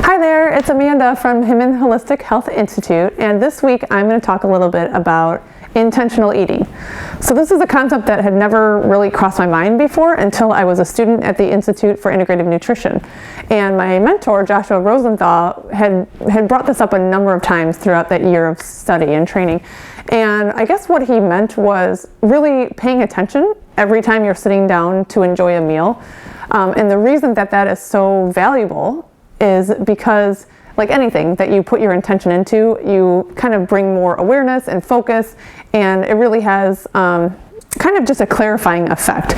Hi there, it's Amanda from Himan Holistic Health Institute, and this week I'm going to talk a little bit about intentional eating. So this is a concept that had never really crossed my mind before until I was a student at the Institute for Integrative Nutrition. And my mentor, Joshua Rosenthal, had brought this up a number of times throughout that year of study and training. And I guess what he meant was really paying attention every time you're sitting down to enjoy a meal. And the reason that that is so valuable is because, like anything that you put your intention into, you kind of bring more awareness and focus, and it really has kind of just a clarifying effect.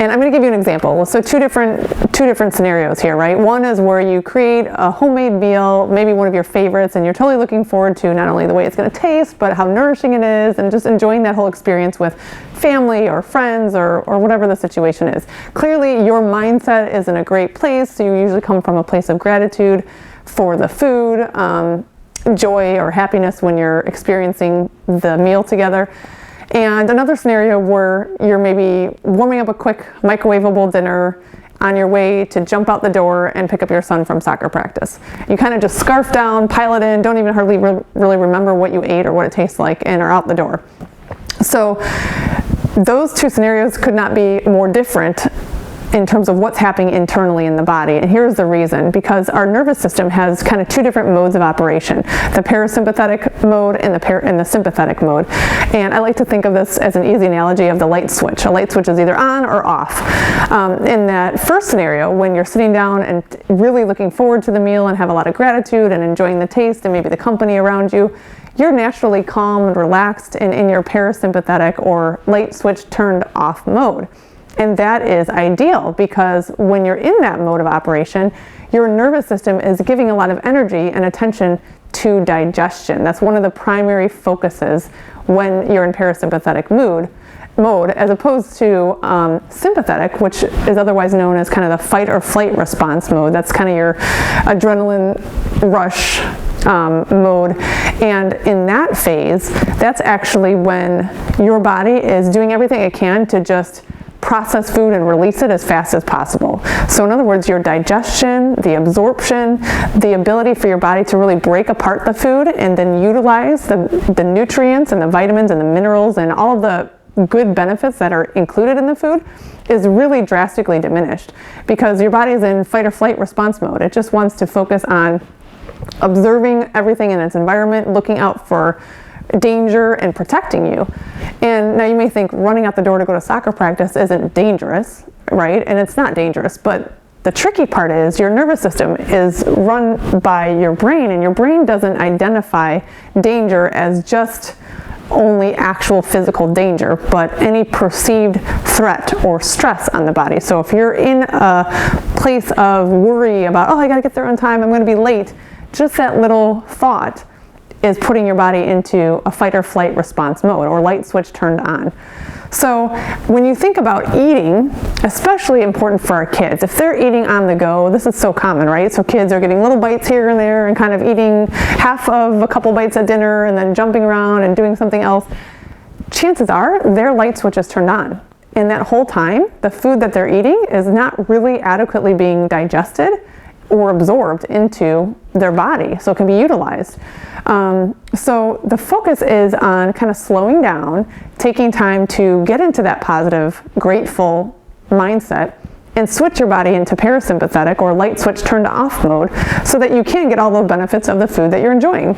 And I'm going to give you an example. So two different scenarios here, right? One is where you create a homemade meal, maybe one of your favorites, and you're totally looking forward to not only the way it's going to taste, but how nourishing it is, and just enjoying that whole experience with family or friends or whatever the situation is. Clearly, your mindset is in a great place, so you usually come from a place of gratitude for the food, joy or happiness when you're experiencing the meal together. And another scenario where you're maybe warming up a quick microwavable dinner on your way to jump out the door and pick up your son from soccer practice. You kind of just scarf down, pile it in, don't even hardly really remember what you ate or what it tastes like, and are out the door. So those two scenarios could not be more different in terms of what's happening internally in the body. And here's the reason: because our nervous system has kind of two different modes of operation, the parasympathetic mode and the sympathetic mode. And I like to think of this as an easy analogy of the light switch. A light switch is either on or off. In that first scenario, when you're sitting down and really looking forward to the meal and have a lot of gratitude and enjoying the taste and maybe the company around you, you're naturally calm and relaxed and in your parasympathetic or light switch turned off mode. And that is ideal, because when you're in that mode of operation, your nervous system is giving a lot of energy and attention to digestion. That's one of the primary focuses when you're in parasympathetic mode, as opposed to sympathetic, which is otherwise known as kind of the fight or flight response mode. That's kind of your adrenaline rush mode. And in that phase, that's actually when your body is doing everything it can to just process food and release it as fast as possible. So in other words, your digestion, the absorption, the ability for your body to really break apart the food and then utilize the nutrients and the vitamins and the minerals and all of the good benefits that are included in the food is really drastically diminished, because your body is in fight or flight response mode. It just wants to focus on observing everything in its environment, looking out for danger and protecting you. And now you may think running out the door to go to soccer practice isn't dangerous, right? And it's not dangerous, but the tricky part is your nervous system is run by your brain, and your brain doesn't identify danger as just only actual physical danger, but any perceived threat or stress on the body. So if you're in a place of worry about, oh, I gotta get there on time, I'm gonna be late, just that little thought is putting your body into a fight or flight response mode, or light switch turned on. So when you think about eating, especially important for our kids, if they're eating on the go, this is so common, right? So kids are getting little bites here and there and kind of eating half of a couple bites at dinner and then jumping around and doing something else. Chances are their light switch is turned on. And that whole time, the food that they're eating is not really adequately being digested or absorbed into their body, so it can be utilized. So the focus is on kind of slowing down, taking time to get into that positive, grateful mindset, and switch your body into parasympathetic or light switch turned off mode, so that you can get all the benefits of the food that you're enjoying.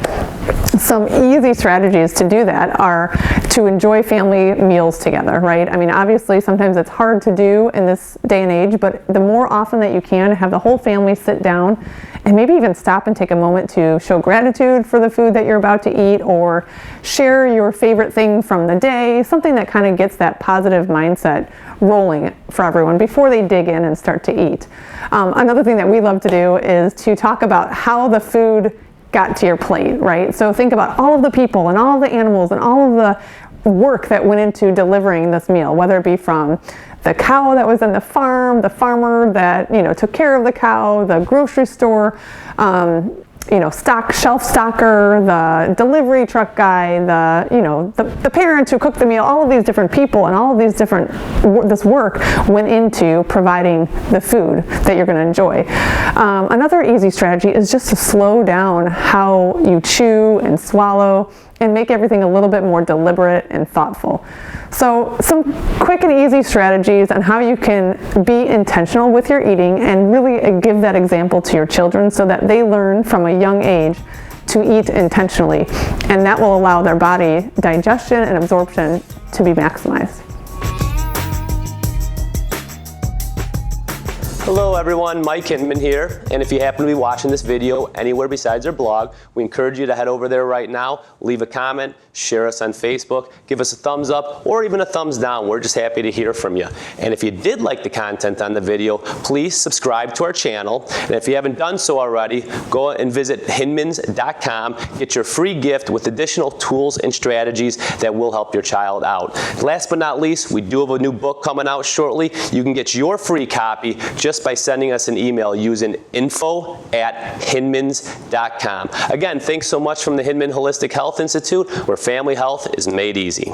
Some easy strategies to do that are to enjoy family meals together, right? I mean, obviously sometimes it's hard to do in this day and age, but the more often that you can have the whole family sit down and maybe even stop and take a moment to show gratitude for the food that you're about to eat, or share your favorite thing from the day, something that kind of gets that positive mindset rolling for everyone before they dig in and start to eat. Another thing that we love to do is to talk about how the food got to your plate, right? So think about all of the people and all of the animals and all of the work that went into delivering this meal, whether it be from the cow that was in the farm, the farmer that took care of the cow, the grocery store, shelf stocker, the delivery truck guy, the parents who cook the meal, all of these different people and all of these this work went into providing the food that you're going to enjoy. Another easy strategy is just to slow down how you chew and swallow and make everything a little bit more deliberate and thoughtful. So some quick and easy strategies on how you can be intentional with your eating and really give that example to your children so that they learn from a young age to eat intentionally, and that will allow their body digestion and absorption to be maximized. Hello everyone, Mike Hinman here, and if you happen to be watching this video anywhere besides our blog, we encourage you to head over there right now, leave a comment, share us on Facebook, give us a thumbs up or even a thumbs down. We're just happy to hear from you. And if you did like the content on the video, please subscribe to our channel. And if you haven't done so already, go and visit hinmans.com, get your free gift with additional tools and strategies that will help your child out. Last but not least, we do have a new book coming out shortly. You can get your free copy just by sending us an email using info@hinmans.com. Again, thanks so much from the Hinman Holistic Health Institute, where family health is made easy.